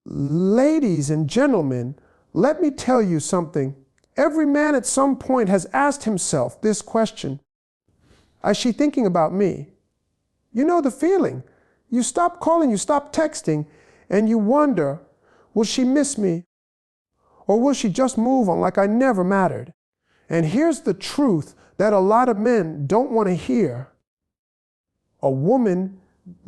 Ladies and gentlemen, let me tell you something. Every man at some point has asked himself this question. Is she thinking about me? You know the feeling. You stop calling, you stop texting, and you wonder, will she miss me? Or will she just move on like I never mattered? And here's the truth that a lot of men don't want to hear. A woman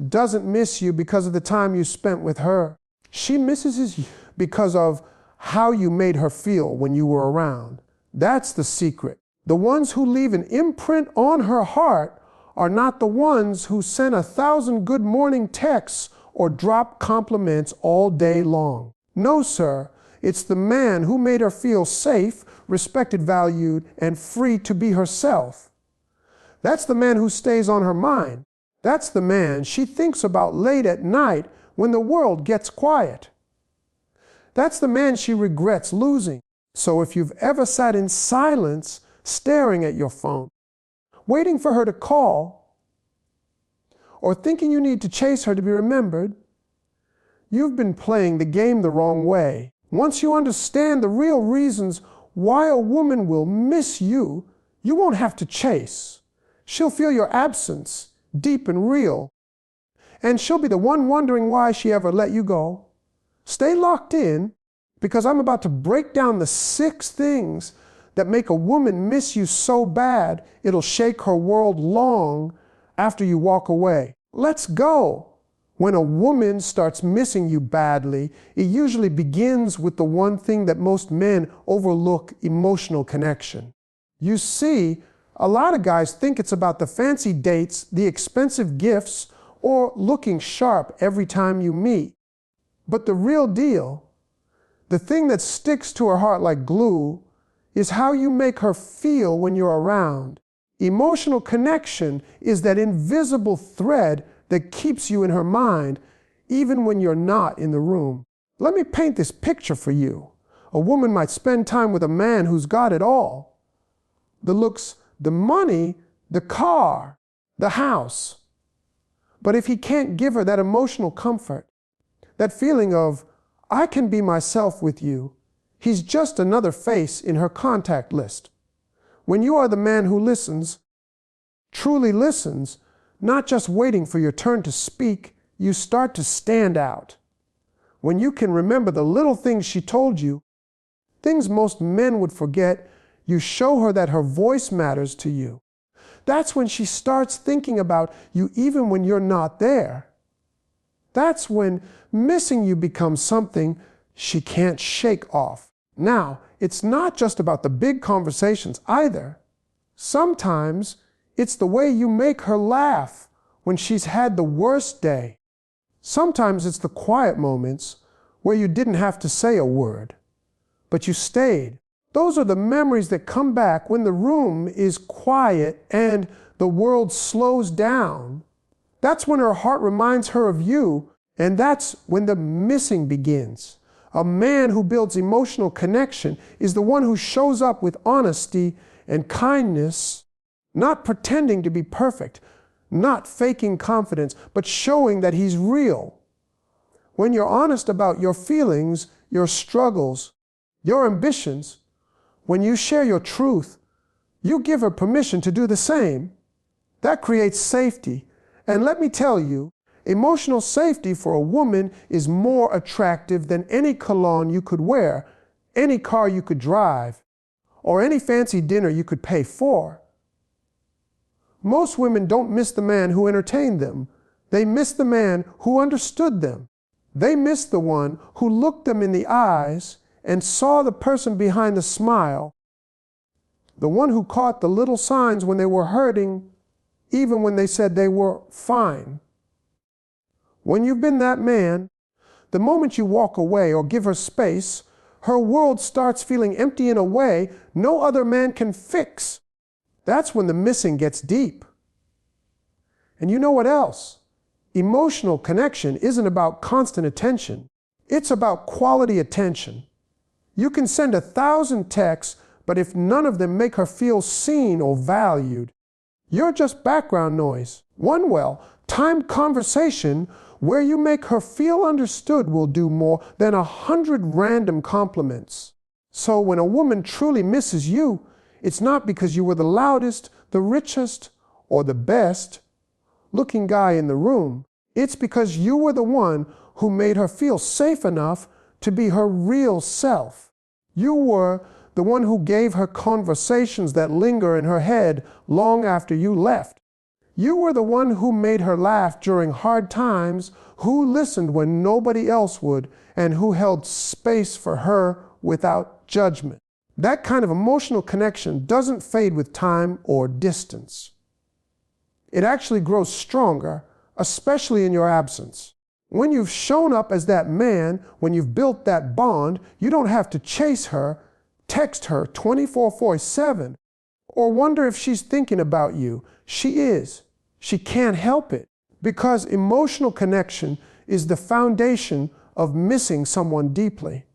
doesn't miss you because of the time you spent with her. She misses you because of how you made her feel when you were around. That's the secret. The ones who leave an imprint on her heart are not the ones who send 1,000 good morning texts or drop compliments all day long. No, sir. It's the man who made her feel safe, respected, valued, and free to be herself. That's the man who stays on her mind. That's the man she thinks about late at night when the world gets quiet. That's the man she regrets losing. So if you've ever sat in silence, staring at your phone, waiting for her to call, or thinking you need to chase her to be remembered, you've been playing the game the wrong way. Once you understand the real reasons why a woman will miss you, you won't have to chase. She'll feel your absence, deep and real. And she'll be the one wondering why she ever let you go. Stay locked in, because I'm about to break down the 6 things that make a woman miss you so bad it'll shake her world long after you walk away. Let's go. When a woman starts missing you badly, it usually begins with the one thing that most men overlook: emotional connection. You see, a lot of guys think it's about the fancy dates, the expensive gifts, or looking sharp every time you meet. But the real deal, the thing that sticks to her heart like glue, is how you make her feel when you're around. Emotional connection is that invisible thread that keeps you in her mind, even when you're not in the room. Let me paint this picture for you. A woman might spend time with a man who's got it all: the looks, the money, the car, the house. But if he can't give her that emotional comfort, that feeling of, I can be myself with you, he's just another face in her contact list. When you are the man who listens, truly listens, not just waiting for your turn to speak, you start to stand out. When you can remember the little things she told you, things most men would forget, you show her that her voice matters to you. That's when she starts thinking about you even when you're not there. That's when missing you becomes something she can't shake off. Now, it's not just about the big conversations either. Sometimes it's the way you make her laugh when she's had the worst day. Sometimes it's the quiet moments where you didn't have to say a word, but you stayed. Those are the memories that come back when the room is quiet and the world slows down. That's when her heart reminds her of you, and that's when the missing begins. A man who builds emotional connection is the one who shows up with honesty and kindness, not pretending to be perfect, not faking confidence, but showing that he's real. When you're honest about your feelings, your struggles, your ambitions, when you share your truth, you give her permission to do the same. That creates safety. And let me tell you, emotional safety for a woman is more attractive than any cologne you could wear, any car you could drive, or any fancy dinner you could pay for. Most women don't miss the man who entertained them. They miss the man who understood them. They miss the one who looked them in the eyes and saw the person behind the smile, the one who caught the little signs when they were hurting, even when they said they were fine. When you've been that man, the moment you walk away or give her space, her world starts feeling empty in a way no other man can fix. That's when the missing gets deep. And you know what else? Emotional connection isn't about constant attention. It's about quality attention. You can send 1,000 texts, but if none of them make her feel seen or valued, you're just background noise. One well-timed conversation Where you make her feel understood will do more than 100 random compliments. So when a woman truly misses you, it's not because you were the loudest, the richest, or the best looking guy in the room. It's because you were the one who made her feel safe enough to be her real self. You were the one who gave her conversations that linger in her head long after you left. You were the one who made her laugh during hard times, who listened when nobody else would, and who held space for her without judgment. That kind of emotional connection doesn't fade with time or distance. It actually grows stronger, especially in your absence. When you've shown up as that man, when you've built that bond, you don't have to chase her, text her 24/7, or wonder if she's thinking about you. She is. She can't help it, because emotional connection is the foundation of missing someone deeply.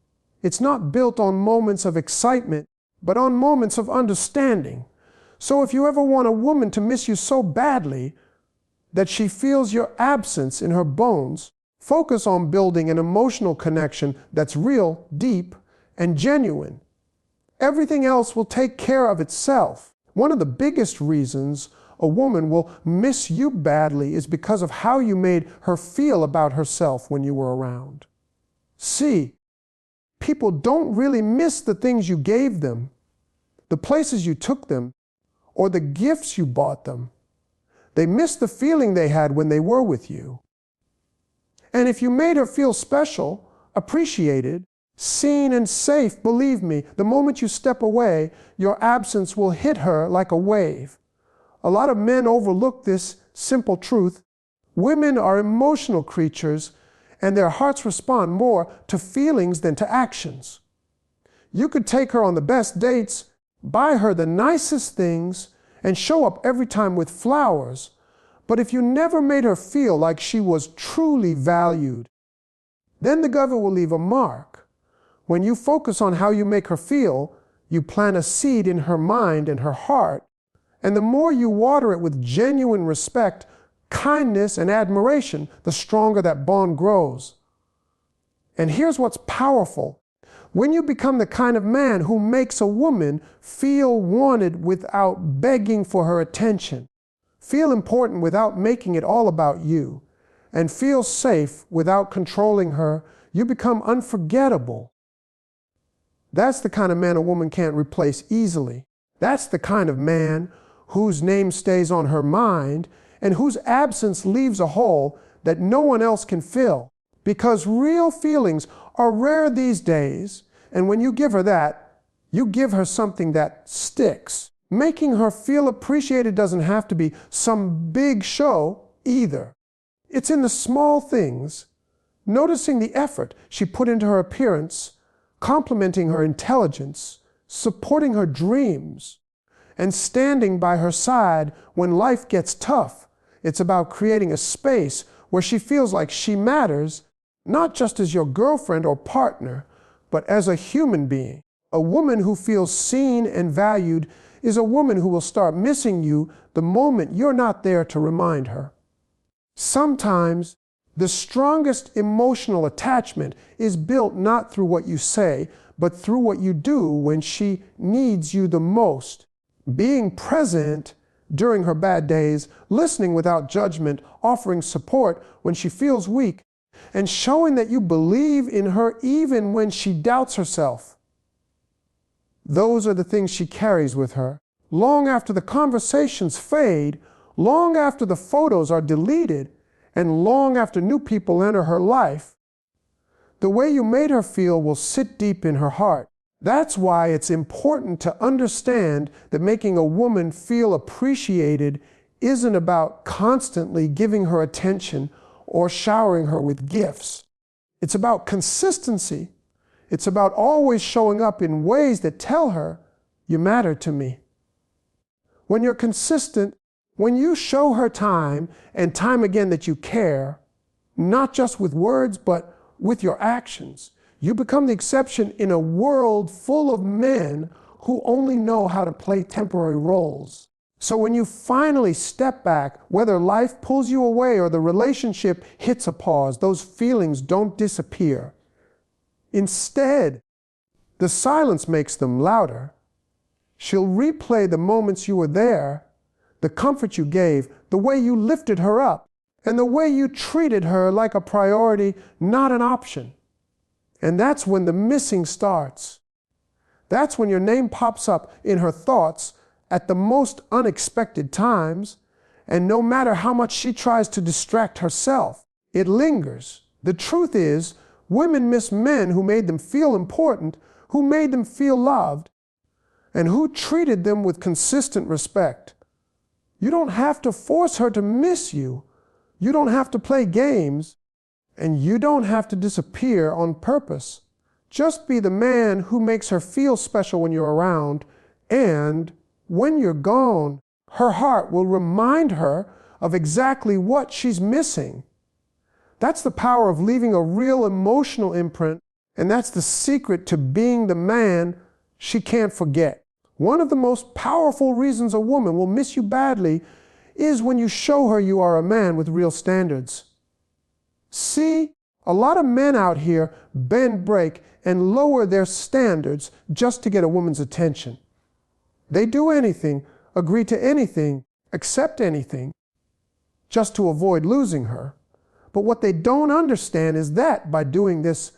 It's not built on moments of excitement, but on moments of understanding. So if you ever want a woman to miss you so badly that she feels your absence in her bones, focus on building an emotional connection that's real, deep, and genuine. Everything else will take care of itself. One of the biggest reasons a woman will miss you badly is because of how you made her feel about herself when you were around. See, people don't really miss the things you gave them, the places you took them, or the gifts you bought them. They miss the feeling they had when they were with you. And if you made her feel special, appreciated, seen and safe, believe me, the moment you step away, your absence will hit her like a wave. A lot of men overlook this simple truth. Women are emotional creatures, and their hearts respond more to feelings than to actions. You could take her on the best dates, buy her the nicest things, and show up every time with flowers, but if you never made her feel like she was truly valued, then the governor will leave a mark. When you focus on how you make her feel, you plant a seed in her mind and her heart, and the more you water it with genuine respect, kindness, and admiration, the stronger that bond grows. And here's what's powerful. When you become the kind of man who makes a woman feel wanted without begging for her attention, feel important without making it all about you, and feel safe without controlling her, you become unforgettable. That's the kind of man a woman can't replace easily. That's the kind of man whose name stays on her mind and whose absence leaves a hole that no one else can fill. Because real feelings are rare these days, and when you give her that, you give her something that sticks. Making her feel appreciated doesn't have to be some big show either. It's in the small things, noticing the effort she put into her appearance, complimenting her intelligence, supporting her dreams, and standing by her side when life gets tough. It's about creating a space where she feels like she matters, not just as your girlfriend or partner, but as a human being. A woman who feels seen and valued is a woman who will start missing you the moment you're not there to remind her. Sometimes the strongest emotional attachment is built not through what you say, but through what you do when she needs you the most. Being present during her bad days, listening without judgment, offering support when she feels weak, and showing that you believe in her even when she doubts herself. Those are the things she carries with her. Long after the conversations fade, long after the photos are deleted, and long after new people enter her life, the way you made her feel will sit deep in her heart. That's why it's important to understand that making a woman feel appreciated isn't about constantly giving her attention or showering her with gifts. It's about consistency. It's about always showing up in ways that tell her, you matter to me. When you're consistent, when you show her time and time again that you care, not just with words, but with your actions, you become the exception in a world full of men who only know how to play temporary roles. So when you finally step back, whether life pulls you away or the relationship hits a pause, those feelings don't disappear. Instead, the silence makes them louder. She'll replay the moments you were there, the comfort you gave, the way you lifted her up, and the way you treated her like a priority, not an option. And that's when the missing starts. That's when your name pops up in her thoughts at the most unexpected times, and no matter how much she tries to distract herself, it lingers. The truth is, women miss men who made them feel important, who made them feel loved, and who treated them with consistent respect. You don't have to force her to miss you. You don't have to play games, and you don't have to disappear on purpose. Just be the man who makes her feel special when you're around, and when you're gone, her heart will remind her of exactly what she's missing. That's the power of leaving a real emotional imprint, and that's the secret to being the man she can't forget. One of the most powerful reasons a woman will miss you badly is when you show her you are a man with real standards. See, a lot of men out here bend, break, and lower their standards just to get a woman's attention. They do anything, agree to anything, accept anything, just to avoid losing her. But what they don't understand is that by doing this,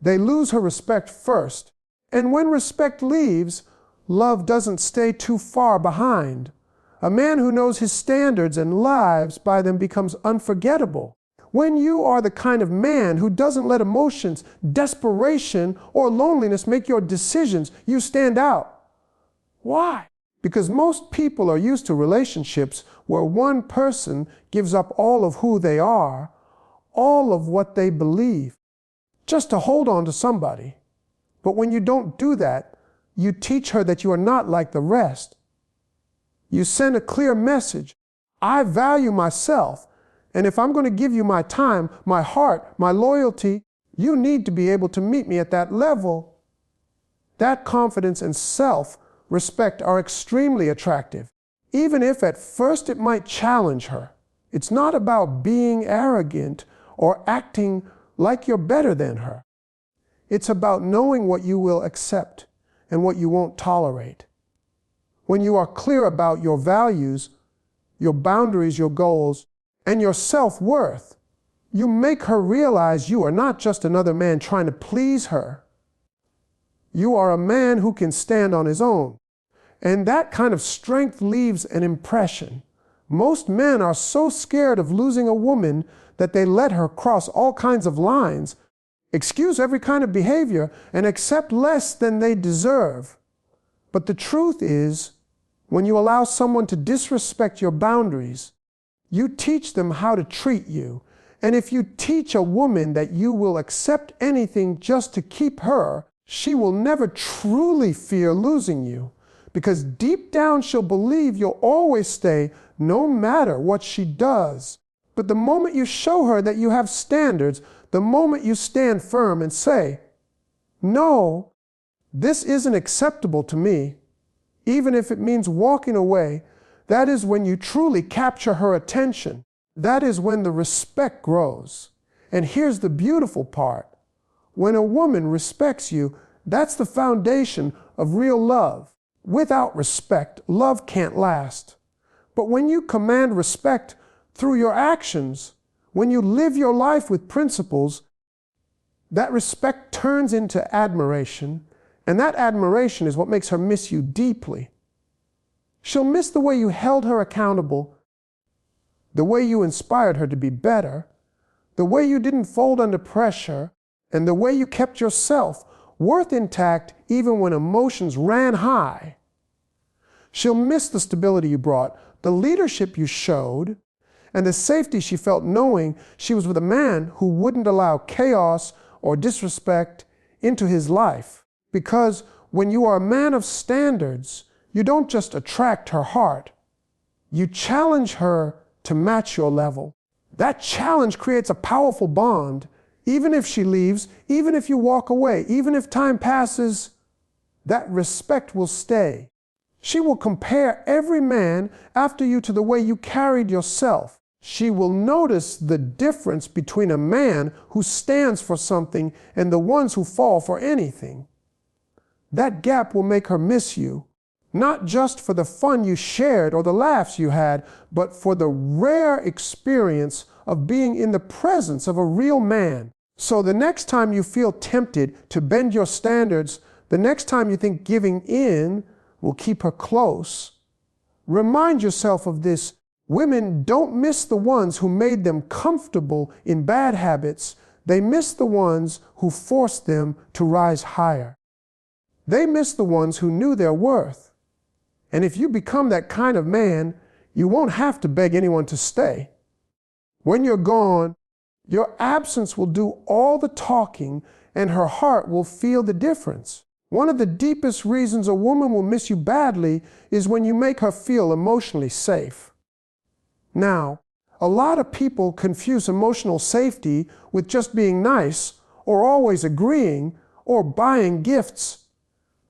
they lose her respect first. And when respect leaves, love doesn't stay too far behind. A man who knows his standards and lives by them becomes unforgettable. When you are the kind of man who doesn't let emotions, desperation, or loneliness make your decisions, you stand out. Why? Because most people are used to relationships where one person gives up all of who they are, all of what they believe, just to hold on to somebody. But when you don't do that, you teach her that you are not like the rest. You send a clear message. I value myself, and if I'm going to give you my time, my heart, my loyalty, you need to be able to meet me at that level. That confidence and self-respect are extremely attractive, even if at first it might challenge her. It's not about being arrogant or acting like you're better than her. It's about knowing what you will accept and what you won't tolerate. When you are clear about your values, your boundaries, your goals, and your self-worth, you make her realize you are not just another man trying to please her. You are a man who can stand on his own. And that kind of strength leaves an impression. Most men are so scared of losing a woman that they let her cross all kinds of lines, excuse every kind of behavior, and accept less than they deserve. But the truth is, when you allow someone to disrespect your boundaries, you teach them how to treat you. And if you teach a woman that you will accept anything just to keep her, she will never truly fear losing you. Because deep down she'll believe you'll always stay no matter what she does. But the moment you show her that you have standards, the moment you stand firm and say, no, this isn't acceptable to me, even if it means walking away, that is when you truly capture her attention. That is when the respect grows. And here's the beautiful part. When a woman respects you, that's the foundation of real love. Without respect, love can't last. But when you command respect through your actions, when you live your life with principles, that respect turns into admiration, and that admiration is what makes her miss you deeply. She'll miss the way you held her accountable, the way you inspired her to be better, the way you didn't fold under pressure, and the way you kept yourself worth intact even when emotions ran high. She'll miss the stability you brought, the leadership you showed, and the safety she felt knowing she was with a man who wouldn't allow chaos or disrespect into his life. Because when you are a man of standards, you don't just attract her heart, you challenge her to match your level. That challenge creates a powerful bond. Even if she leaves, even if you walk away, even if time passes, that respect will stay. She will compare every man after you to the way you carried yourself. She will notice the difference between a man who stands for something and the ones who fall for anything. That gap will make her miss you, not just for the fun you shared or the laughs you had, but for the rare experience of being in the presence of a real man. So the next time you feel tempted to bend your standards, the next time you think giving in will keep her close, remind yourself of this. Women don't miss the ones who made them comfortable in bad habits. They miss the ones who forced them to rise higher. They miss the ones who knew their worth. And if you become that kind of man, you won't have to beg anyone to stay. When you're gone, your absence will do all the talking, and her heart will feel the difference. One of the deepest reasons a woman will miss you badly is when you make her feel emotionally safe. Now, a lot of people confuse emotional safety with just being nice, or always agreeing, or buying gifts.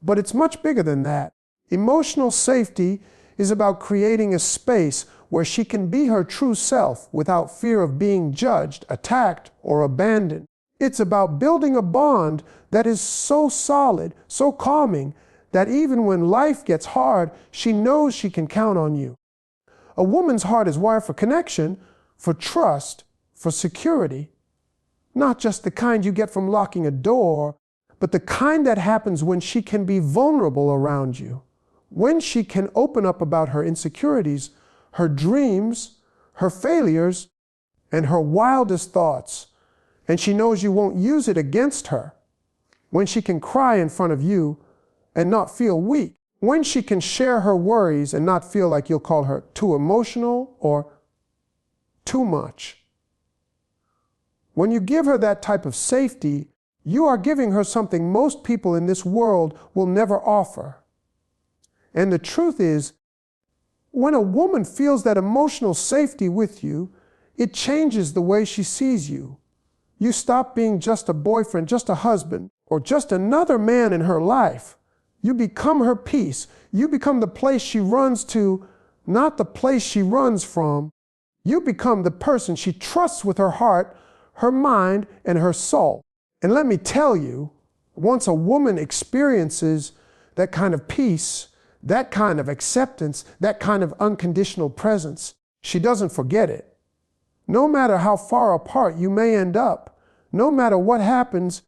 But it's much bigger than that. Emotional safety is about creating a space where she can be her true self without fear of being judged, attacked, or abandoned. It's about building a bond that is so solid, so calming, that even when life gets hard, she knows she can count on you. A woman's heart is wired for connection, for trust, for security. Not just the kind you get from locking a door, but the kind that happens when she can be vulnerable around you. When she can open up about her insecurities, her dreams, her failures, and her wildest thoughts, and she knows you won't use it against her. When she can cry in front of you and not feel weak. When she can share her worries and not feel like you'll call her too emotional or too much. When you give her that type of safety, you are giving her something most people in this world will never offer. And the truth is, when a woman feels that emotional safety with you, it changes the way she sees you. You stop being just a boyfriend, just a husband, or just another man in her life. You become her peace. You become the place she runs to, not the place she runs from. You become the person she trusts with her heart, her mind, and her soul. And let me tell you, once a woman experiences that kind of peace, that kind of acceptance, that kind of unconditional presence, she doesn't forget it. No matter how far apart you may end up, no matter what happens,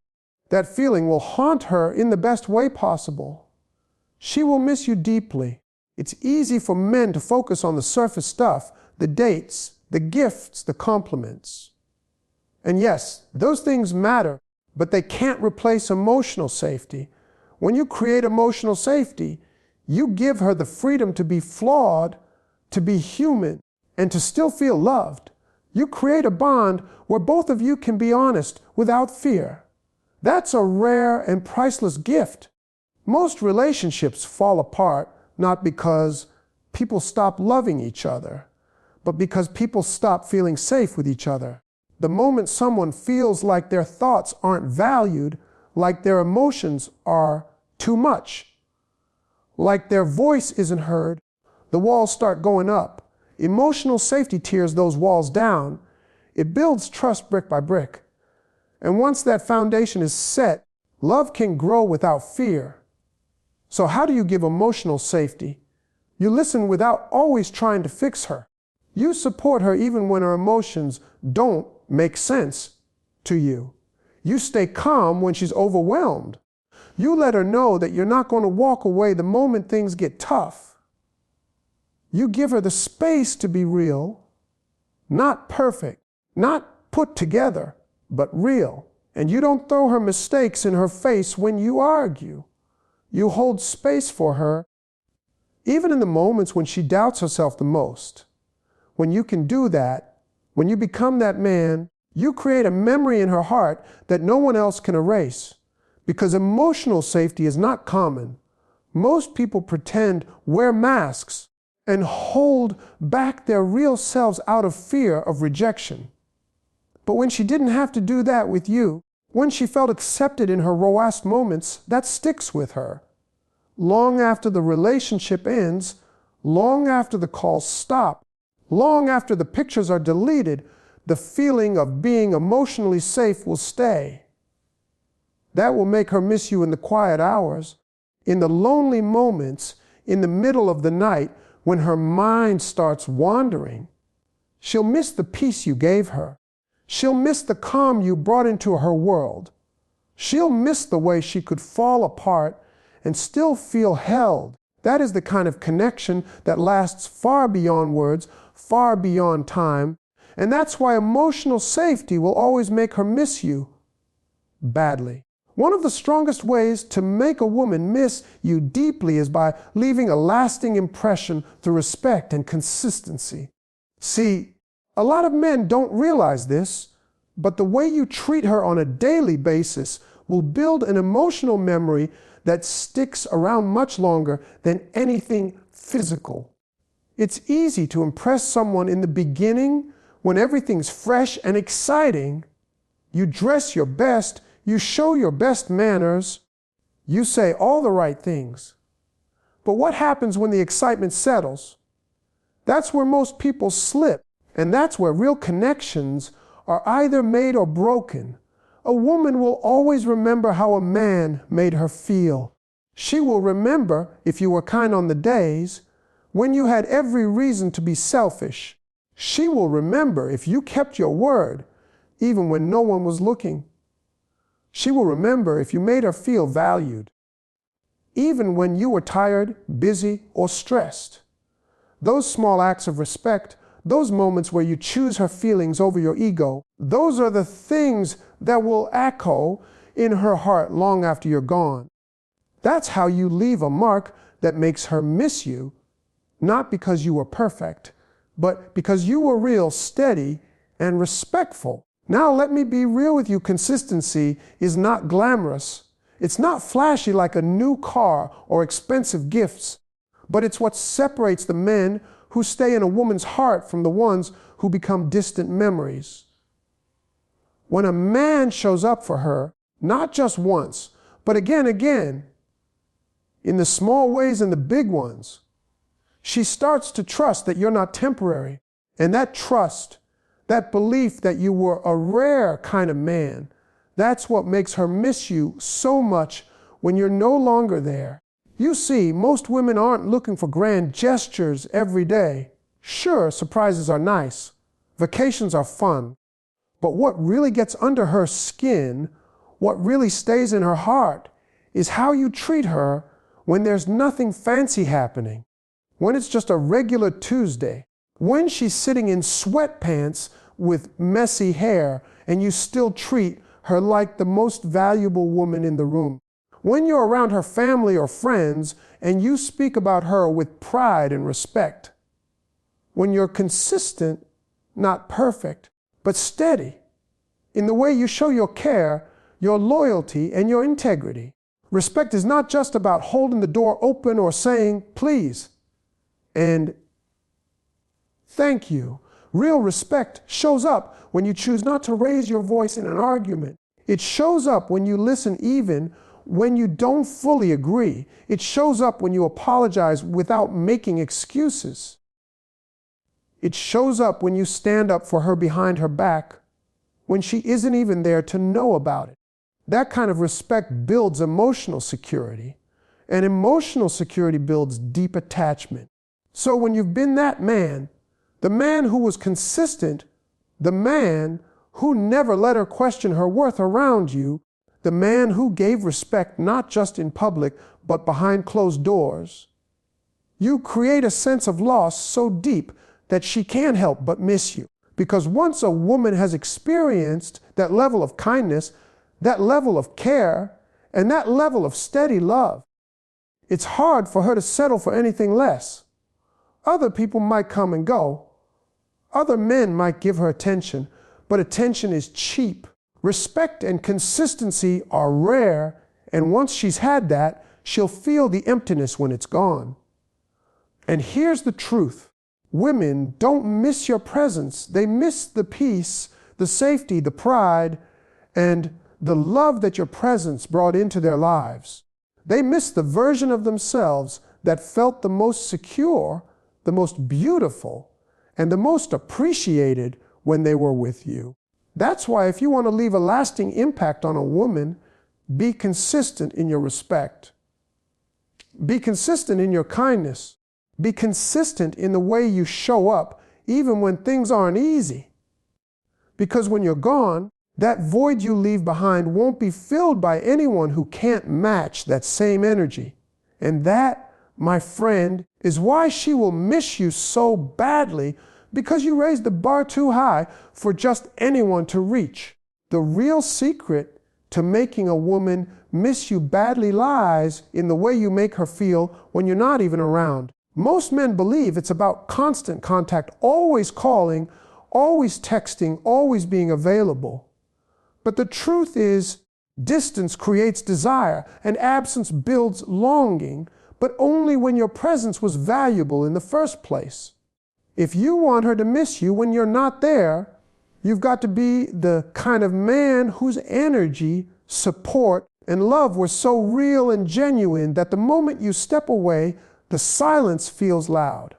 that feeling will haunt her in the best way possible. She will miss you deeply. It's easy for men to focus on the surface stuff, the dates, the gifts, the compliments. And yes, those things matter, but they can't replace emotional safety. When you create emotional safety, you give her the freedom to be flawed, to be human, and to still feel loved. You create a bond where both of you can be honest without fear. That's a rare and priceless gift. Most relationships fall apart not because people stop loving each other, but because people stop feeling safe with each other. The moment someone feels like their thoughts aren't valued, like their emotions are too much, like their voice isn't heard, the walls start going up. Emotional safety tears those walls down. It builds trust brick by brick. And once that foundation is set, love can grow without fear. So how do you give emotional safety? You listen without always trying to fix her. You support her even when her emotions don't make sense to you. You stay calm when she's overwhelmed. You let her know that you're not going to walk away the moment things get tough. You give her the space to be real, not perfect, not put together, but real. And you don't throw her mistakes in her face when you argue. You hold space for her, even in the moments when she doubts herself the most. When you can do that, when you become that man, you create a memory in her heart that no one else can erase. Because emotional safety is not common. Most people pretend, wear masks, and hold back their real selves out of fear of rejection. But when she didn't have to do that with you, when she felt accepted in her rawest moments, that sticks with her. long after the relationship ends, long after the calls stop, long after the pictures are deleted, the feeling of being emotionally safe will stay. That will make her miss you in the quiet hours, in the lonely moments, in the middle of the night when her mind starts wandering. She'll miss the peace you gave her. She'll miss the calm you brought into her world. She'll miss the way she could fall apart and still feel held. That is the kind of connection that lasts far beyond words, far beyond time. And that's why emotional safety will always make her miss you badly. One of the strongest ways to make a woman miss you deeply is by leaving a lasting impression through respect and consistency. See, a lot of men don't realize this, but the way you treat her on a daily basis will build an emotional memory that sticks around much longer than anything physical. It's easy to impress someone in the beginning when everything's fresh and exciting. You dress your best, you show your best manners, you say all the right things. But what happens when the excitement settles? That's where most people slip, and that's where real connections are either made or broken. A woman will always remember how a man made her feel. She will remember, if you were kind on the days, when you had every reason to be selfish. She will remember if you kept your word, even when no one was looking. She will remember if you made her feel valued, even when you were tired, busy, or stressed. Those small acts of respect, those moments where you choose her feelings over your ego, those are the things that will echo in her heart long after you're gone. That's how you leave a mark that makes her miss you, not because you were perfect, but because you were real, steady, and respectful. Now let me be real with you. Consistency is not glamorous. It's not flashy like a new car or expensive gifts, but it's what separates the men who stay in a woman's heart from the ones who become distant memories. When a man shows up for her, not just once, but again, in the small ways and the big ones, she starts to trust that you're not temporary. And that trust, that belief that you were a rare kind of man, that's what makes her miss you so much when you're no longer there. You see, most women aren't looking for grand gestures every day. Sure, surprises are nice. Vacations are fun. But what really gets under her skin, what really stays in her heart, is how you treat her when there's nothing fancy happening. When it's just a regular Tuesday. When she's sitting in sweatpants with messy hair and you still treat her like the most valuable woman in the room. When you're around her family or friends and you speak about her with pride and respect. When you're consistent, not perfect, but steady in the way you show your care, your loyalty, and your integrity. Respect is not just about holding the door open or saying, please, and thank you. Real respect shows up when you choose not to raise your voice in an argument. It shows up when you listen even when you don't fully agree. It shows up when you apologize without making excuses. It shows up when you stand up for her behind her back, when she isn't even there to know about it. That kind of respect builds emotional security, and emotional security builds deep attachment. So when you've been that man, the man who was consistent, the man who never let her question her worth around you, the man who gave respect not just in public, but behind closed doors, you create a sense of loss so deep that she can't help but miss you. Because once a woman has experienced that level of kindness, that level of care, and that level of steady love, it's hard for her to settle for anything less. Other people might come and go. Other men might give her attention, but attention is cheap. Respect and consistency are rare, and once she's had that, she'll feel the emptiness when it's gone. And here's the truth. Women don't miss your presence. They miss the peace, the safety, the pride, and the love that your presence brought into their lives. They miss the version of themselves that felt the most secure, the most beautiful, and the most appreciated when they were with you. That's why if you want to leave a lasting impact on a woman, be consistent in your respect. Be consistent in your kindness. Be consistent in the way you show up, even when things aren't easy. Because when you're gone, that void you leave behind won't be filled by anyone who can't match that same energy. And that, my friend, is why she will miss you so badly, because you raised the bar too high for just anyone to reach. The real secret to making a woman miss you badly lies in the way you make her feel when you're not even around. Most men believe it's about constant contact, always calling, always texting, always being available. But the truth is, distance creates desire, and absence builds longing, but only when your presence was valuable in the first place. If you want her to miss you when you're not there, you've got to be the kind of man whose energy, support, and love were so real and genuine that the moment you step away, the silence feels loud.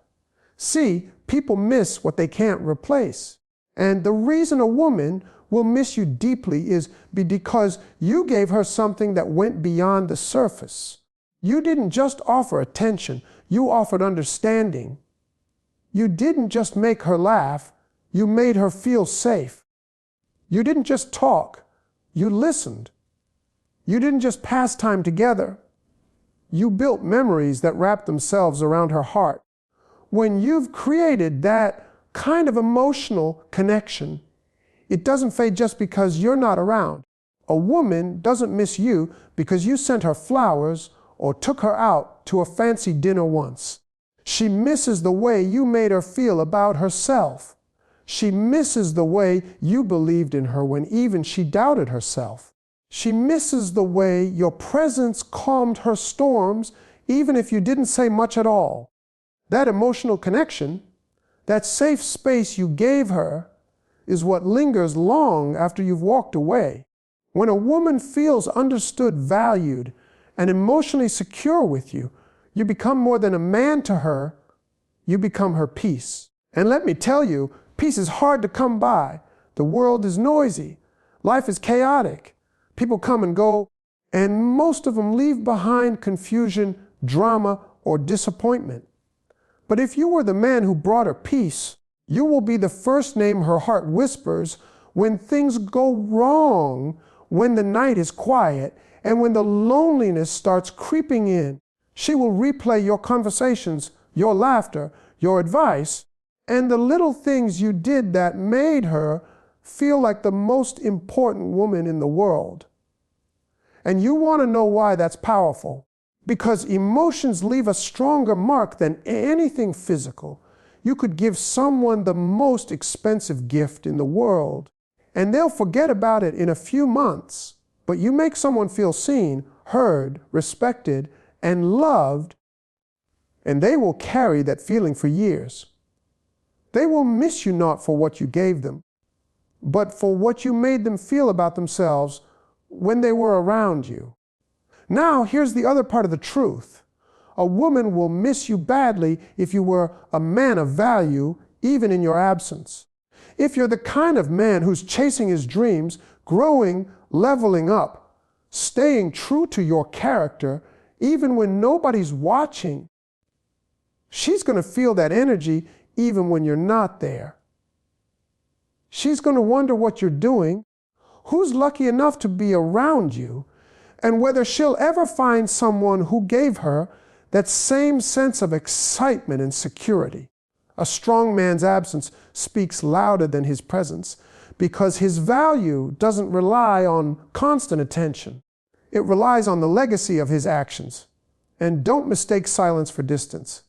See, people miss what they can't replace. And the reason a woman will miss you deeply is because you gave her something that went beyond the surface. You didn't just offer attention, you offered understanding. You didn't just make her laugh, you made her feel safe. You didn't just talk, you listened. You didn't just pass time together, you built memories that wrapped themselves around her heart. When you've created that kind of emotional connection, it doesn't fade just because you're not around. A woman doesn't miss you because you sent her flowers or took her out to a fancy dinner once. She misses the way you made her feel about herself. She misses the way you believed in her when even she doubted herself. She misses the way your presence calmed her storms, even if you didn't say much at all. That emotional connection, that safe space you gave her, is what lingers long after you've walked away. When a woman feels understood, valued, and emotionally secure with you, you become more than a man to her, you become her peace. And let me tell you, peace is hard to come by. The world is noisy. Life is chaotic. People come and go, and most of them leave behind confusion, drama, or disappointment. But if you were the man who brought her peace, you will be the first name her heart whispers when things go wrong, when the night is quiet, and when the loneliness starts creeping in. She will replay your conversations, your laughter, your advice, and the little things you did that made her feel like the most important woman in the world. And you want to know why that's powerful? Because emotions leave a stronger mark than anything physical. You could give someone the most expensive gift in the world, and they'll forget about it in a few months. But you make someone feel seen, heard, respected, and loved, and they will carry that feeling for years. They will miss you not for what you gave them, but for what you made them feel about themselves when they were around you. Now, here's the other part of the truth. A woman will miss you badly if you were a man of value, even in your absence. If you're the kind of man who's chasing his dreams, growing, leveling up, staying true to your character, even when nobody's watching, she's going to feel that energy even when you're not there. She's going to wonder what you're doing, who's lucky enough to be around you, and whether she'll ever find someone who gave her that same sense of excitement and security. A strong man's absence speaks louder than his presence because his value doesn't rely on constant attention. It relies on the legacy of his actions. And don't mistake silence for distance.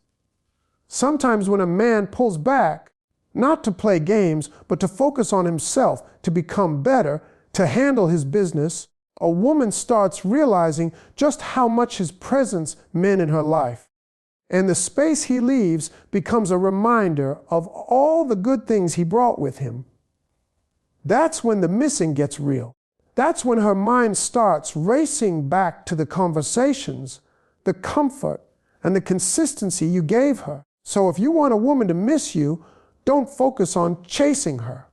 Sometimes when a man pulls back, not to play games, but to focus on himself, to become better, to handle his business, a woman starts realizing just how much his presence meant in her life. And the space he leaves becomes a reminder of all the good things he brought with him. That's when the missing gets real. That's when her mind starts racing back to the conversations, the comfort, and the consistency you gave her. So if you want a woman to miss you, don't focus on chasing her.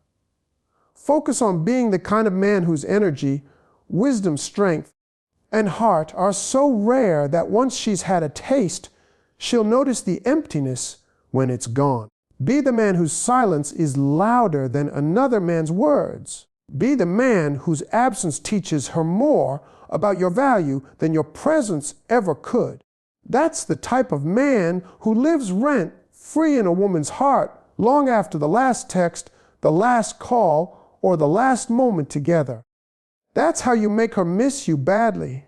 Focus on being the kind of man whose energy, wisdom, strength, and heart are so rare that once she's had a taste, she'll notice the emptiness when it's gone. Be the man whose silence is louder than another man's words. Be the man whose absence teaches her more about your value than your presence ever could. That's the type of man who lives rent-free in a woman's heart long after the last text, the last call, or the last moment together. That's how you make her miss you badly.